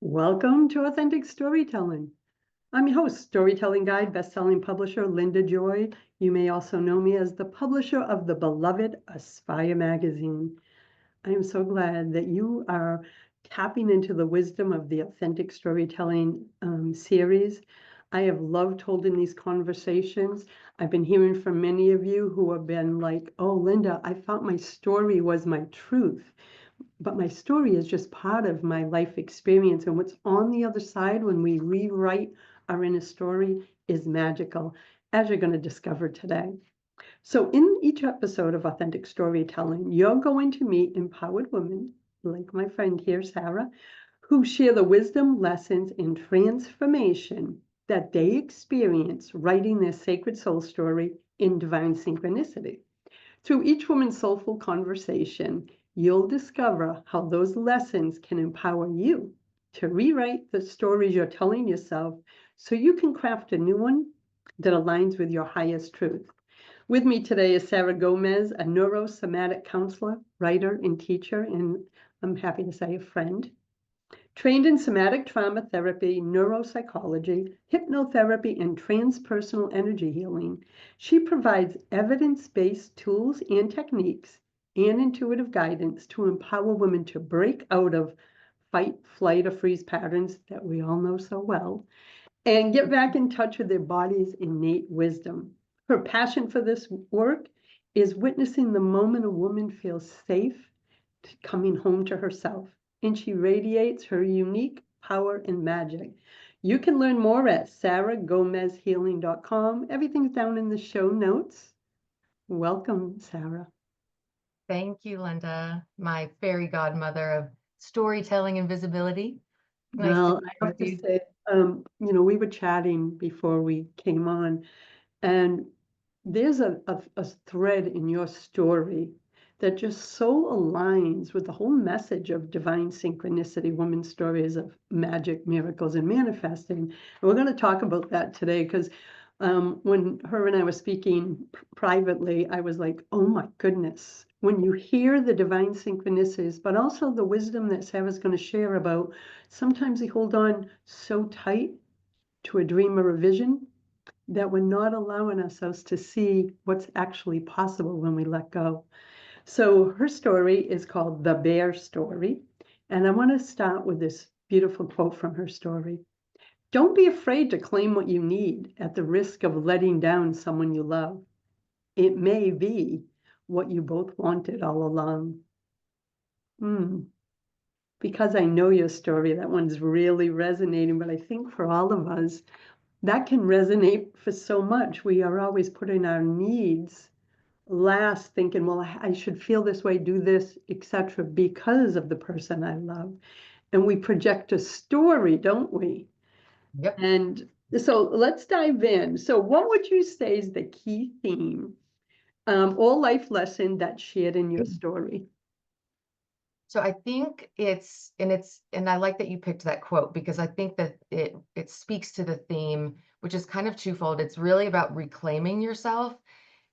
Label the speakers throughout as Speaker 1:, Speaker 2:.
Speaker 1: Welcome to Authentic Storytelling. I'm your host, storytelling guide, best-selling publisher, Linda Joy. You may also know me as the publisher of the beloved Aspire magazine. I am so glad that you are tapping into the wisdom of the Authentic Storytelling series. I have loved holding these conversations. I've been hearing from many of you who have been like, oh, Linda, I thought my story was my truth. But my story is just part of my life experience. And what's on the other side when we rewrite our inner story is magical, as you're going to discover today. So in each episode of Authentic Storytelling, you're going to meet empowered women, like my friend here, Sara, who share the wisdom, lessons, and transformation that they experience writing their sacred soul story in divine synchronicity. Through each woman's soulful conversation, you'll discover how those lessons can empower you to rewrite the stories you're telling yourself so you can craft a new one that aligns with your highest truth. With me today is Sara Gomez, a neuro-somatic counselor, writer, and teacher, and I'm happy to say a friend. Trained in somatic trauma therapy, neuropsychology, hypnotherapy, and transpersonal energy healing, she provides evidence-based tools and techniques and intuitive guidance to empower women to break out of fight, flight, or freeze patterns that we all know so well, and get back in touch with their body's innate wisdom. Her passion for this work is witnessing the moment a woman feels safe coming home to herself, and she radiates her unique power and magic. You can learn more at saragomezhealing.com. Everything's down in the show notes. Welcome, Sara.
Speaker 2: Thank you, Linda, my fairy godmother of storytelling and visibility. Nice
Speaker 1: Well,
Speaker 2: to be
Speaker 1: I
Speaker 2: with
Speaker 1: have to
Speaker 2: you.
Speaker 1: say, we were chatting before we came on, and there's a thread in your story that just so aligns with the whole message of divine synchronicity, women's stories of magic, miracles, and manifesting. And we're going to talk about that today because when her and I were speaking privately, I was like, oh my goodness, when you hear the divine synchronicities, but also the wisdom that Sarah's going to share about, sometimes we hold on so tight to a dream or a vision that we're not allowing ourselves to see what's actually possible when we let go. So her story is called The Bear Story. And I want to start with this beautiful quote from her story. Don't be afraid to claim what you need at the risk of letting down someone you love. It may be what you both wanted all along. Because I know your story, that one's really resonating, but I think for all of us, that can resonate for so much. We are always putting our needs last, thinking, well, I should feel this way, do this, etc., because of the person I love. And we project a story, don't we?
Speaker 2: Yep.
Speaker 1: And so let's dive in. So what would you say is the key theme or life lesson that's shared in your story?
Speaker 2: So I think and I like that you picked that quote because I think that it speaks to the theme, which is kind of twofold. It's really about reclaiming yourself,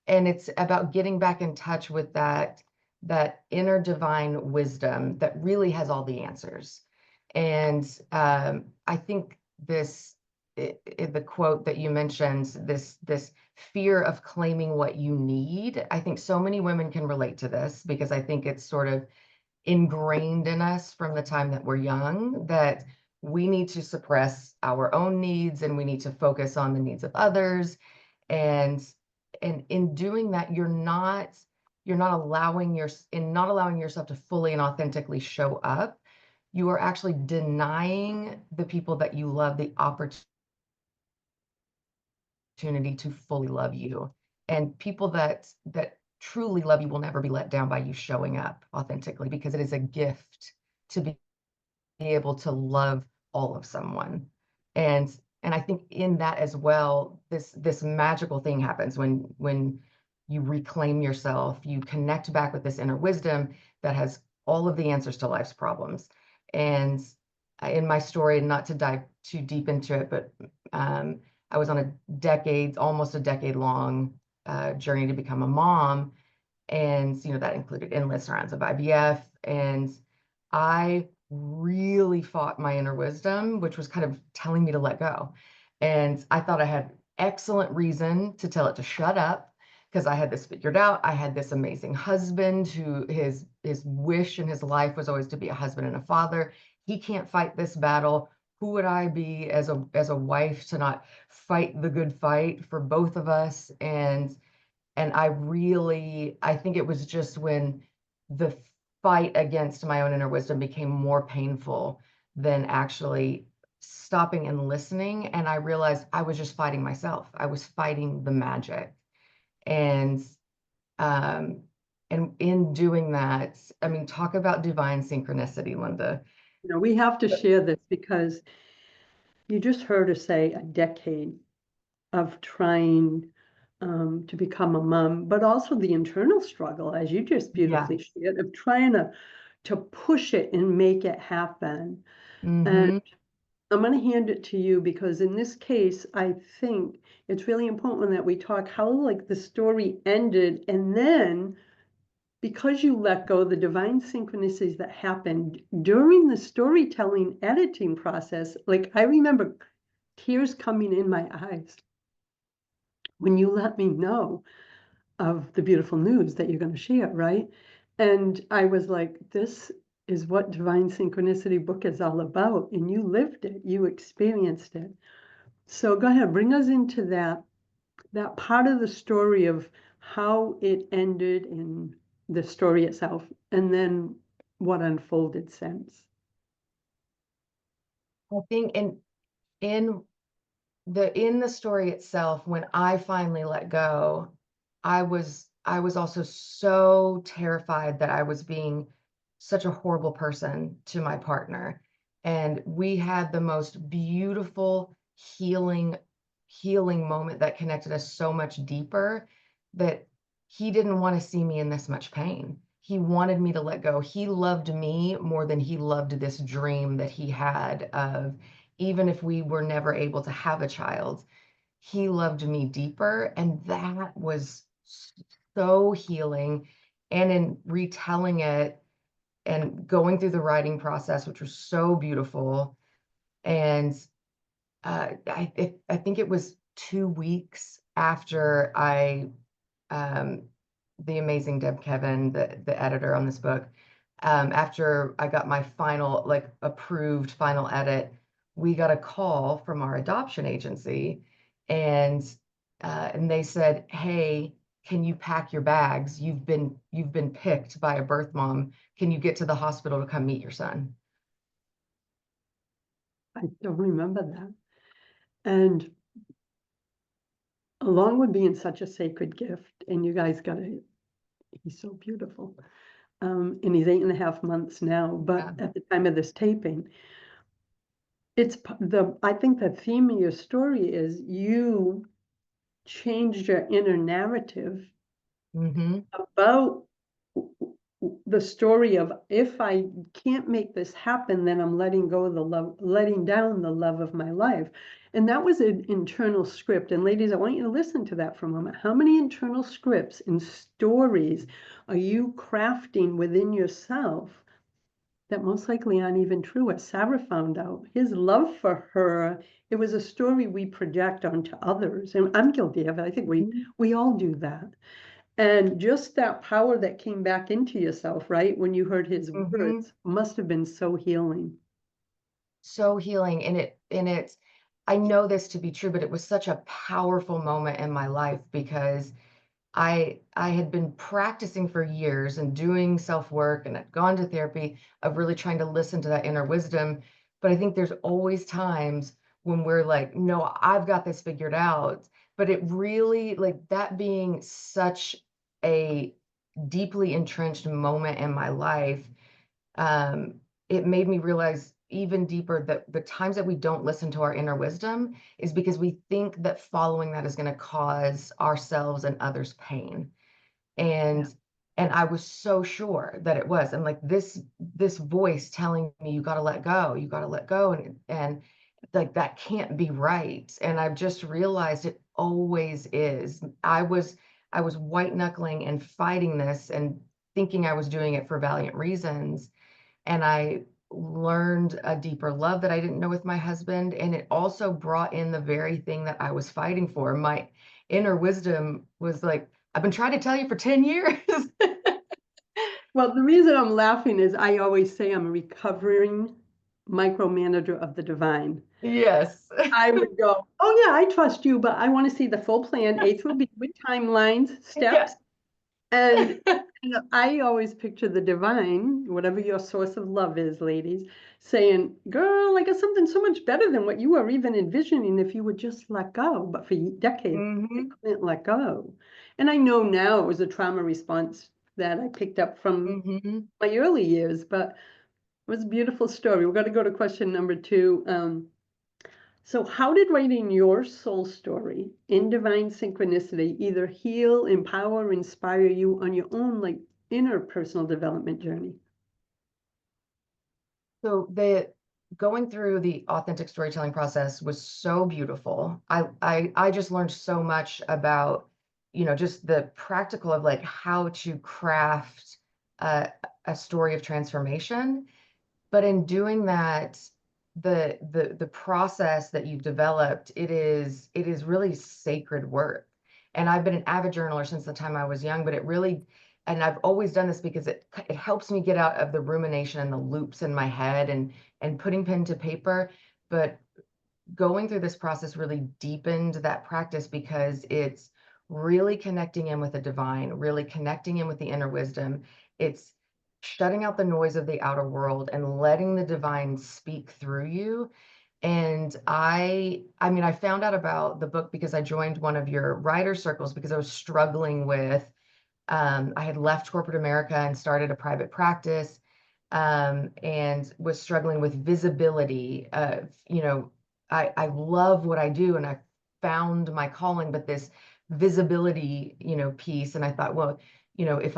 Speaker 2: and it's about getting back in touch with that inner divine wisdom that really has all the answers. And I think the quote that you mentioned, this fear of claiming what you need, I think so many women can relate to this because I think it's sort of ingrained in us from the time that we're young that we need to suppress our own needs and we need to focus on the needs of others. And in doing that, you're not allowing yourself to fully and authentically show up. You are actually denying the people that you love the opportunity to fully love you. And people that truly love you will never be let down by you showing up authentically, because it is a gift to be able to love all of someone. And I think in that as well, this magical thing happens when you reclaim yourself, you connect back with this inner wisdom that has all of the answers to life's problems. And in my story, not to dive too deep into it, but I was on almost a decade long journey to become a mom. And, that included endless rounds of IVF. And I really fought my inner wisdom, which was kind of telling me to let go. And I thought I had excellent reason to tell it to shut up because I had this figured out. I had this amazing husband who his wish in his life was always to be a husband and a father. He can't fight this battle. Who would I be as a wife to not fight the good fight for both of us? And I think it was just when the fight against my own inner wisdom became more painful than actually stopping and listening. And I realized I was just fighting myself. I was fighting the magic. And um, and in doing that, I mean, talk about divine synchronicity, Linda.
Speaker 1: We have to share this because you just heard her say a decade of trying to become a mom, but also the internal struggle, as you just
Speaker 2: Yeah.
Speaker 1: beautifully shared, of trying to push it and make it happen. And
Speaker 2: Mm-hmm.
Speaker 1: I'm going to hand it to you because in this case, I think it's really important that we talk how like the story ended, and then because you let go, the divine synchronicities that happened during the storytelling editing process, like I remember tears coming in my eyes when you let me know of the beautiful news that you're going to share, right? And I was like, this is what divine synchronicity book is all about. And you lived it, you experienced it. So go ahead, bring us into that part of the story of how it ended in the story itself, and then what unfolded since.
Speaker 2: I think in in the story itself, when I finally let go, I was also so terrified that I was being such a horrible person to my partner. And we had the most beautiful healing moment that connected us so much deeper that he didn't want to see me in this much pain. He wanted me to let go. He loved me more than he loved this dream that he had of, even if we were never able to have a child, he loved me deeper. And that was so healing. And in retelling it and going through the writing process, which was so beautiful. And I think it was 2 weeks after um, the amazing Deb Kevin, the editor on this book, after I got my final, like approved final edit, we got a call from our adoption agency, and and they said, "Hey, can you pack your bags? You've been picked by a birth mom. Can you get to the hospital to come meet your son?"
Speaker 1: I don't remember that. And along with being such a sacred gift, and you guys got it, he's so beautiful. And he's 8.5 months now, but
Speaker 2: Yeah.
Speaker 1: at the time of this taping, I think the theme of your story is you changed your inner narrative
Speaker 2: Mm-hmm.
Speaker 1: about the story of if I can't make this happen, then I'm letting go of the love, letting down the love of my life. And that was an internal script. And ladies, I want you to listen to that for a moment. How many internal scripts and stories are you crafting within yourself that most likely aren't even true? As Sarah found out, his love for her, it was a story we project onto others. And I'm guilty of it. I think we all do that. And just that power that came back into yourself, right, when you heard his
Speaker 2: Mm-hmm.
Speaker 1: words, must have been so healing.
Speaker 2: So healing. And it's I know this to be true, but it was such a powerful moment in my life because I had been practicing for years and doing self-work and had gone to therapy of really trying to listen to that inner wisdom. But I think there's always times when we're like, no, I've got this figured out. But it really, like, that being such a deeply entrenched moment in my life, um, it made me realize even deeper that the times that we don't listen to our inner wisdom is because we think that following that is going to cause ourselves and others pain.
Speaker 1: Yeah.
Speaker 2: And I was so sure that it was. And like this voice telling me, you got to let go, you got to let go. And like that can't be right. And I've just realized it always is. I was white knuckling and fighting this and thinking I was doing it for valiant reasons. And I learned a deeper love that I didn't know with my husband. And it also brought in the very thing that I was fighting for. My inner wisdom was like, I've been trying to tell you for 10 years.
Speaker 1: Well, the reason I'm laughing is I always say I'm a recovering micromanager of the divine.
Speaker 2: Yes.
Speaker 1: I would go, oh yeah, I trust you, but I want to see the full plan, A through B, with timelines,
Speaker 2: Yeah.
Speaker 1: steps. And I always picture the divine, whatever your source of love is, ladies, saying, girl, I got something so much better than what you were even envisioning if you would just let go. But for decades, I
Speaker 2: Hmm.
Speaker 1: couldn't let go. And I know now it was a trauma response that I picked up from
Speaker 2: Hmm.
Speaker 1: my early years, but it was a beautiful story. We're going to go to question number 2. So how did writing your soul story in divine synchronicity either heal, empower, inspire you on your own like inner personal development journey?
Speaker 2: So the going through the authentic storytelling process was so beautiful. I just learned so much about, just the practical of like how to craft a, a story of transformation. But in doing that, the process that you've developed, it is really sacred work. And I've been an avid journaler since the time I was young, but it really, and I've always done this because it helps me get out of the rumination and the loops in my head and putting pen to paper. But going through this process really deepened that practice because it's really connecting in with the divine, really connecting in with the inner wisdom. It's shutting out the noise of the outer world and letting the divine speak through you. And I mean, I found out about the book because I joined one of your writer circles because I was struggling with, I had left corporate America and started a private practice, and was struggling with visibility. I love what I do and I found my calling, but this visibility, piece. And I thought, well, if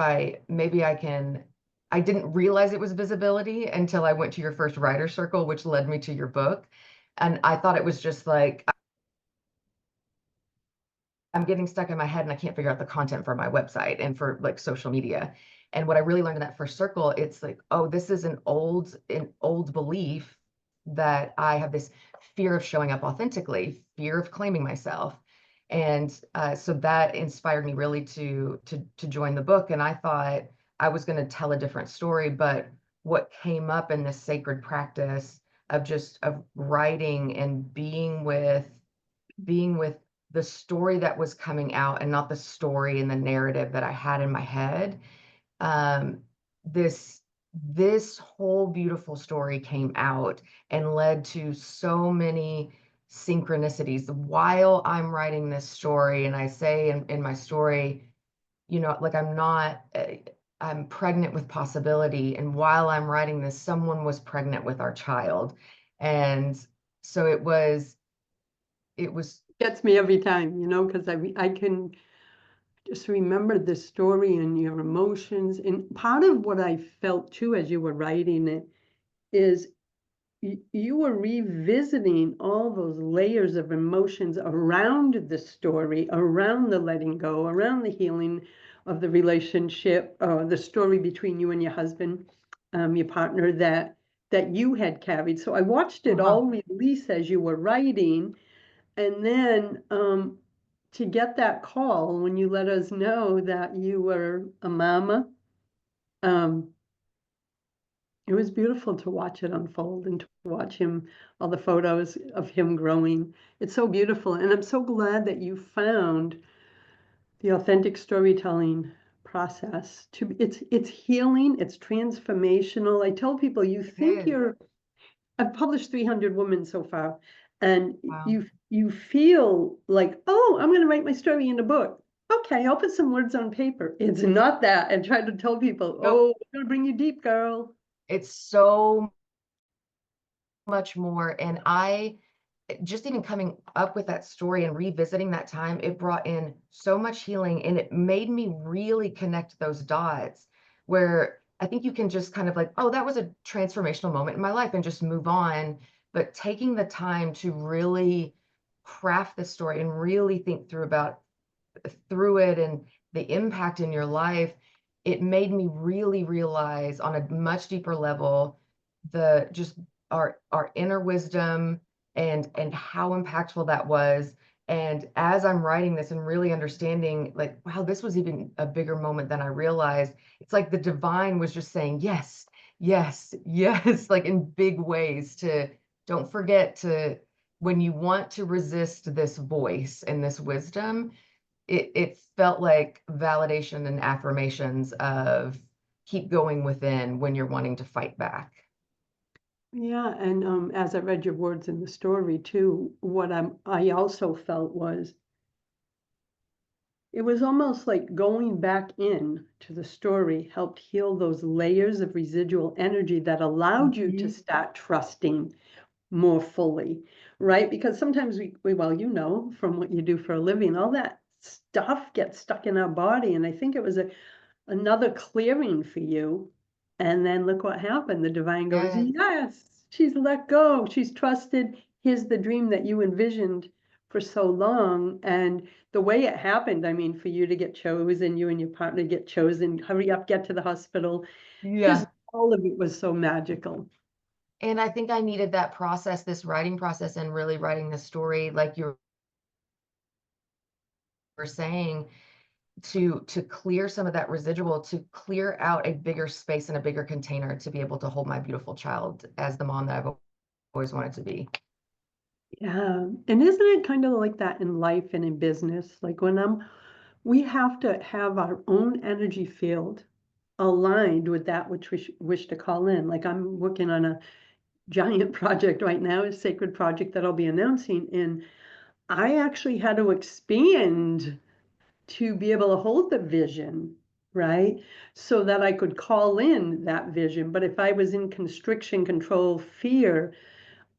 Speaker 2: maybe I didn't realize it was visibility until I went to your first writer circle, which led me to your book. And I thought it was just like, I'm getting stuck in my head and I can't figure out the content for my website and for like social media. And what I really learned in that first circle, it's like, oh, this is an old belief that I have this fear of showing up authentically, fear of claiming myself. And so that inspired me really to join the book. And I thought I was going to tell a different story, but what came up in this sacred practice of writing and being with the story that was coming out and not the story and the narrative that I had in my head. Um, this whole beautiful story came out and led to so many synchronicities while I'm writing this story. And I say in my story, like I'm pregnant with possibility. And while I'm writing this, someone was pregnant with our child. And so it was
Speaker 1: Gets me every time, because I can just remember the story and your emotions. And part of what I felt too as you were writing it is you were revisiting all those layers of emotions around the story, around the letting go, around the healing of the relationship, the story between you and your husband, your partner that you had carried. So I watched it
Speaker 2: uh-huh.
Speaker 1: all release as you were writing, and then to get that call when you let us know that you were a mama. Um, it was beautiful to watch it unfold and to watch him, all the photos of him growing. It's so beautiful. And I'm so glad that you found the authentic storytelling process to it's healing, it's transformational. I tell people you
Speaker 2: It
Speaker 1: think
Speaker 2: is.
Speaker 1: I've published 300 women so far, and
Speaker 2: Wow.
Speaker 1: you feel like, oh, I'm going to write my story in a book. Okay, I'll put some words on paper. It's not that, and try to tell people,
Speaker 2: Nope.
Speaker 1: oh, I'm going to bring you deep, girl.
Speaker 2: It's so much more. And just even coming up with that story and revisiting that time, it brought in so much healing and it made me really connect those dots where I think you can just kind of like, oh, that was a transformational moment in my life and just move on. But taking the time to really craft the story and really think through it and the impact in your life, it made me really realize on a much deeper level just our inner wisdom and how impactful that was. And as I'm writing this and really understanding, like, wow, this was even a bigger moment than I realized. It's like the divine was just saying, yes, yes, yes, like in big ways to don't forget to, when you want to resist this voice and this wisdom, it felt like validation and affirmations of keep going within when you're wanting to fight back.
Speaker 1: Yeah, and as I read your words in the story too, what I also felt was it was almost like going back in to the story helped heal those layers of residual energy that allowed you to
Speaker 2: Mhm.
Speaker 1: start trusting more fully, right? Because sometimes well, you know, from what you do for a living, all that stuff gets stuck in our body. And I think it was another clearing for you. And then look what happened. The divine goes,
Speaker 2: Yes.
Speaker 1: yes, she's let go. She's trusted. Here's the dream that you envisioned for so long. And the way it happened, I mean, for you to get chosen, you and your partner get chosen, hurry up, get to the hospital. Just
Speaker 2: Yeah.
Speaker 1: all of it was so magical.
Speaker 2: And I think I needed that process, this writing process, and really writing the story, like you were saying, to clear some of that residual, to clear out a bigger space and a bigger container to be able to hold my beautiful child as the mom that I've always wanted to be.
Speaker 1: Yeah. And isn't it kind of like that in life and in business? Like we have to have our own energy field aligned with that which we wish to call in. Like I'm working on a giant project right now, a sacred project that I'll be announcing. And I actually had to expand to be able to hold the vision, right? So that I could call in that vision. But if I was in constriction, control, fear,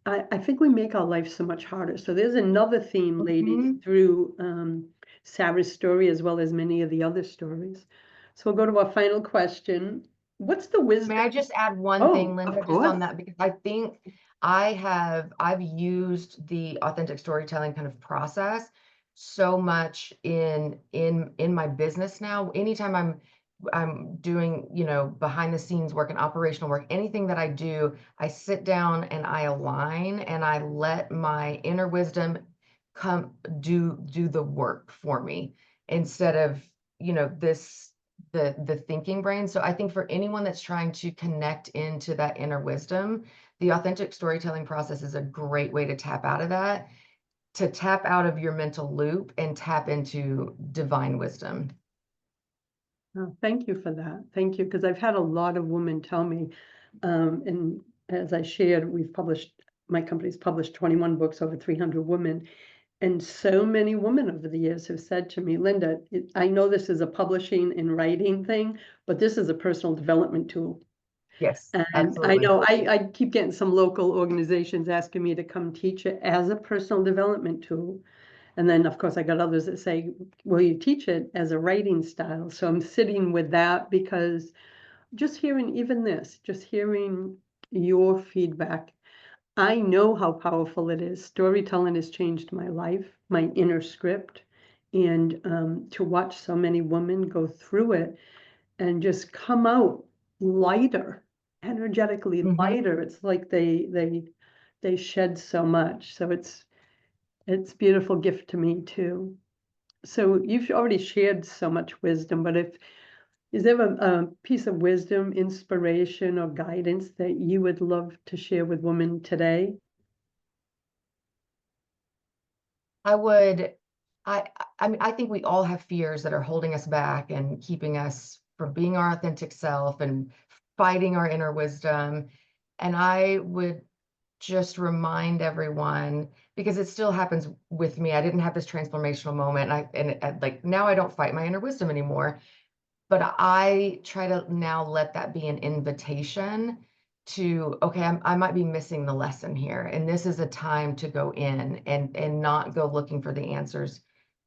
Speaker 1: I think we make our life so much harder. So there's another theme, ladies,
Speaker 2: Mhm.
Speaker 1: through Sarah's story as well as many of the other stories. So we'll go to our final question. What's the
Speaker 2: May
Speaker 1: wisdom?
Speaker 2: I just add one thing,
Speaker 1: Oh, of
Speaker 2: Linda, just on
Speaker 1: course.
Speaker 2: that, because I think I've used the authentic storytelling kind of process so much in my business now. Anytime I'm doing, behind the scenes work and operational work, anything that I do, I sit down and I align and I let my inner wisdom come do the work for me instead of, this the thinking brain. So I think for anyone that's trying to connect into that inner wisdom, the authentic storytelling process is a great way to tap out of that, to tap out of your mental loop and tap into divine wisdom.
Speaker 1: Oh, thank you for that. Thank you. Because I've had a lot of women tell me, and as I shared, my company's published 21 books, over 300 women. And so many women over the years have said to me, Linda, I know this is a publishing and writing thing, but this is a personal development tool.
Speaker 2: Yes,
Speaker 1: And I
Speaker 2: absolutely.
Speaker 1: know I keep getting some local organizations asking me to come teach it as a personal development tool. And then, of course, I got others that say, will you teach it as a writing style? So I'm sitting with that because just hearing even this, just hearing your feedback, I know how powerful it is. Storytelling has changed my life, my inner script, and to watch so many women go through it and just come out lighter, energetically
Speaker 2: Mhm.
Speaker 1: lighter. It's like they shed so much. So it's a beautiful gift to me too. So you've already shared so much wisdom, but if is there a piece of wisdom, inspiration, or guidance that you would love to share with women today?
Speaker 2: I would, I mean, I think we all have fears that are holding us back and keeping us from being our authentic self and fighting our inner wisdom. And I would just remind everyone, because it still happens with me. I didn't have this transformational moment, like now I don't fight my inner wisdom anymore, but I try to now let that be an invitation to, okay, I might be missing the lesson here, and this is a time to go in and not go looking for the answers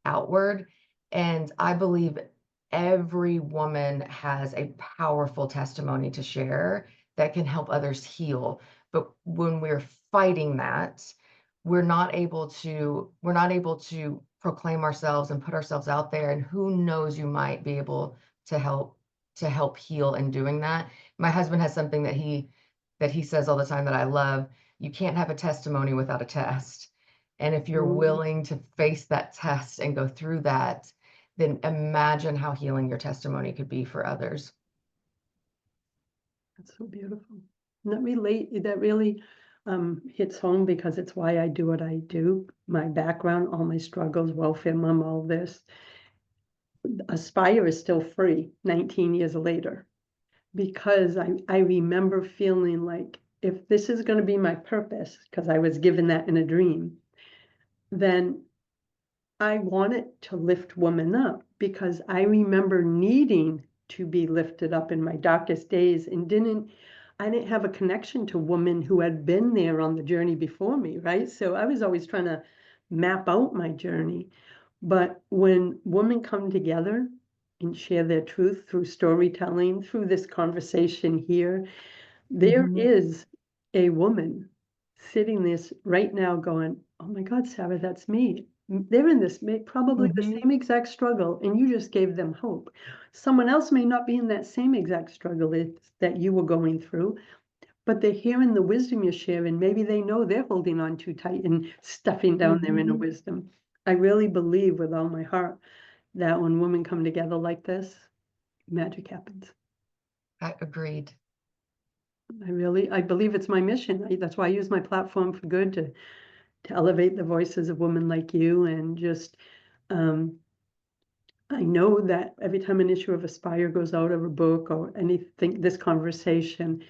Speaker 2: outward. And I believe every woman has a powerful testimony to share that can help others heal. But when we're fighting that, we're not able to proclaim ourselves and put ourselves out there. And who knows, you might be able to help heal in doing that. My husband has something that that he says all the time that I love, you can't have a testimony without a test. And if you're
Speaker 1: Oh,
Speaker 2: willing to face that test and go through that, then imagine how healing your testimony could be for others.
Speaker 1: that's so beautiful. And that really hits home because it's why I do what I do. My background, all my struggles, welfare mom, all this. Aspire is still free 19 years later because I remember feeling like if this is going to be my purpose, because I was given that in a dream, then I wanted to lift women up because I remember needing to be lifted up in my darkest days and I didn't have a connection to women who had been there on the journey before me, right? So I was always trying to map out my journey. But when women come together and share their truth through storytelling, through this conversation here, there
Speaker 2: Mhm.
Speaker 1: is a woman sitting this right now going, oh my God, Sarah, that's me. They're in this, probably the
Speaker 2: Mhm.
Speaker 1: same exact struggle, and you just gave them hope. Someone else may not be in that same exact struggle that you were going through, but they're hearing the wisdom you're sharing. Maybe they know they're holding on too tight and stuffing down their inner
Speaker 2: Mhm.
Speaker 1: wisdom. I really believe with all my heart that when women come together like this, magic happens.
Speaker 2: I agreed.
Speaker 1: I believe it's my mission. That's why I use my platform for good to elevate the voices of women like you. And just, I know that every time an issue of Aspire goes out of a book or anything, this conversation,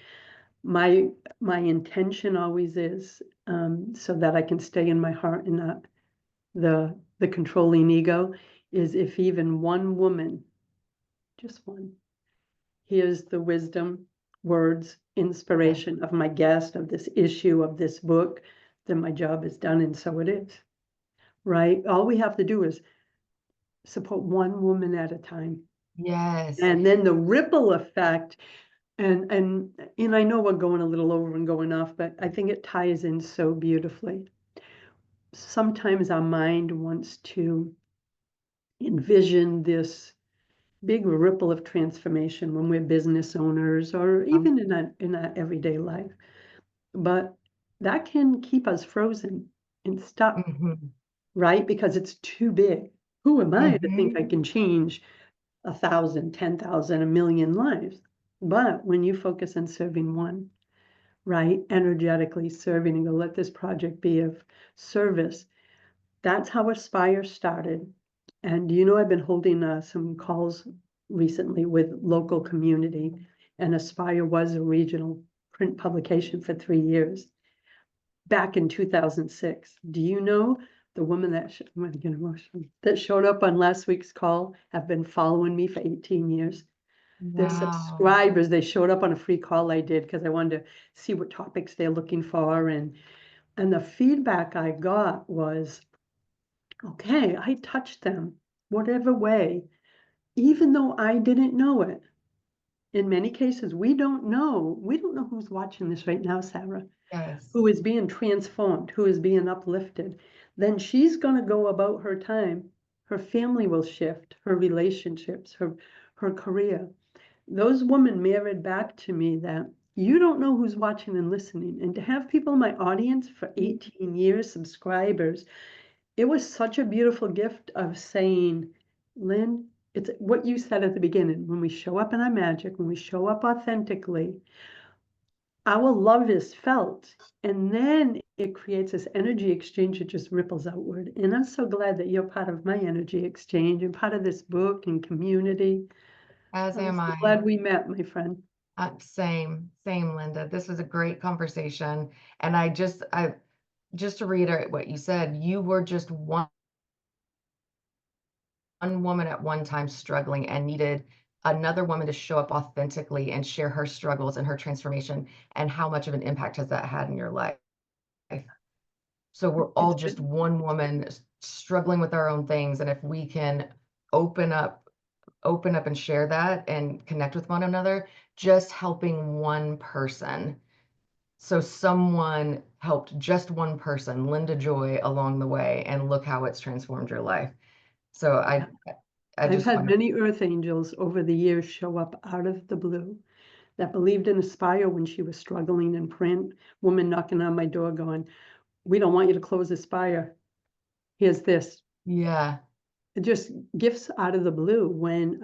Speaker 1: my intention always is so that I can stay in my heart and not the controlling ego, is if even one woman, just one, here's the wisdom, words,
Speaker 2: Yeah.
Speaker 1: inspiration of my guest, of this issue, of this book, then my job is done, and so it is, right? All we have to do is support one woman at a time.
Speaker 2: Yes.
Speaker 1: And then the ripple effect, and I know we're going a little over and going off, but I think it ties in so beautifully. Sometimes our mind wants to envision this big ripple of transformation when we're business owners or even in our everyday life. But that can keep us frozen and stuck,
Speaker 2: Mhm.
Speaker 1: right? Because it's too big. Who am I to think I
Speaker 2: Mhm.
Speaker 1: can change 1,000, 10,000, a million lives? But when you focus on serving one, right? Energetically serving and go, let this project be of service. That's how Aspire started. And I've been holding some calls recently with local community, and Aspire was a regional print publication for 3 years back in 2006. Do you know the woman I'm going to get emotional, that showed up on last week's call have been following me for 18 years? They're
Speaker 2: Wow.
Speaker 1: subscribers. They showed up on a free call I did because I wanted to see what topics they're looking for. And the feedback I got was, okay, I touched them, whatever way, even though I didn't know it. In many cases, we don't know. We don't know who's watching this right now, Sarah,
Speaker 2: Yes.
Speaker 1: who is being transformed, who is being uplifted. Then she's going to go about her time. Her family will shift, her relationships, her career. Those women mirrored back to me that you don't know who's watching and listening. And to have people in my audience for 18 years, subscribers, it was such a beautiful gift of saying, Lynn, it's what you said at the beginning. When we show up in our magic, when we show up authentically, our love is felt. And then it creates this energy exchange that just ripples outward. And I'm so glad that you're part of my energy exchange and part of this book and community.
Speaker 2: As
Speaker 1: I'm
Speaker 2: am
Speaker 1: so
Speaker 2: I.
Speaker 1: glad we met, my friend.
Speaker 2: Same, Linda. This was a great conversation. And just to reiterate what you said, you were just one woman at one time struggling and needed another woman to show up authentically and share her struggles and her transformation, and how much of an impact has that had in your life. So we're all
Speaker 1: It's
Speaker 2: just
Speaker 1: been,
Speaker 2: one woman struggling with our own things, and if we can open up open up and share that and connect with one another, just helping one person. So someone helped just one person, Linda Joy, along the way, and look how it's transformed your life. So I
Speaker 1: I've
Speaker 2: just
Speaker 1: had
Speaker 2: want to
Speaker 1: many earth angels over the years show up out of the blue. that believed in Aspire when she was struggling in print, woman knocking on my door going, we don't want you to close Aspire. Here's this.
Speaker 2: Yeah.
Speaker 1: Just gifts out of the blue when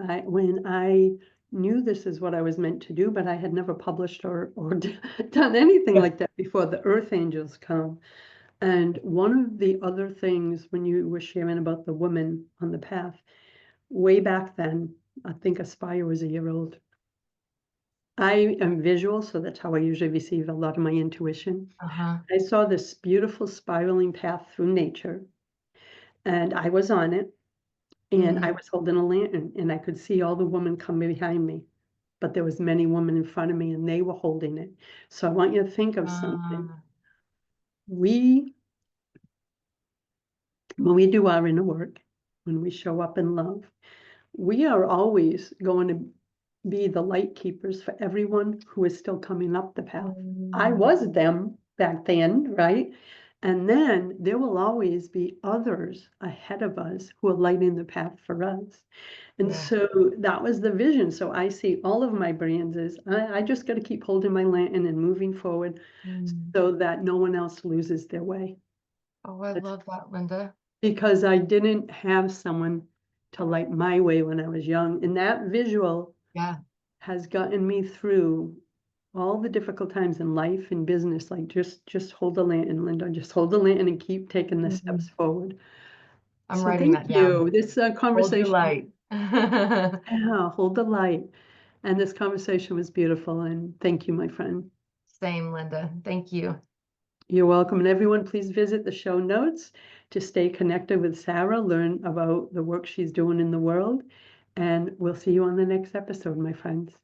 Speaker 1: I knew this is what I was meant to do, but I had never published or done anything
Speaker 2: Yeah.
Speaker 1: like that before. The Earth Angels come. And one of the other things when you were sharing about the woman on the path, way back then, I think Aspire was a year old. I am visual, so that's how I usually receive a lot of my intuition.
Speaker 2: Uh-huh.
Speaker 1: I saw this beautiful spiraling path through nature, and I was on it, and I
Speaker 2: Mm.
Speaker 1: was holding a lantern, and I could see all the women coming behind me, but there was many women in front of me, and they were holding it. So I want you to think of something.
Speaker 2: Ah,
Speaker 1: We, when we do our inner work, when we show up in love, we are always going to be the light keepers for everyone who is still coming up the path. I
Speaker 2: mm,
Speaker 1: was them back then, right? And then there will always be others ahead of us who are lighting the path for us. And
Speaker 2: yeah.
Speaker 1: so that was the vision. So I see all of my brands as I just got to keep holding my lantern and moving forward
Speaker 2: Mm.
Speaker 1: so that no one else loses their way.
Speaker 2: Oh, I
Speaker 1: That's
Speaker 2: love that, Linda.
Speaker 1: because I didn't have someone to light my way when I was young. And that visual
Speaker 2: Yeah.
Speaker 1: has gotten me through all the difficult times in life and business. Like just hold the lantern, Linda, just hold the lantern and keep taking the steps
Speaker 2: Mhm.
Speaker 1: forward.
Speaker 2: I'm
Speaker 1: So
Speaker 2: writing
Speaker 1: thank
Speaker 2: that down.
Speaker 1: you. This
Speaker 2: Hold your
Speaker 1: conversation,
Speaker 2: light.
Speaker 1: yeah, hold the light. And this conversation was beautiful. And thank you, my friend.
Speaker 2: Same, Linda. Thank you.
Speaker 1: You're welcome. And everyone, please visit the show notes to stay connected with Sara, learn about the work she's doing in the world. And we'll see you on the next episode, my friends.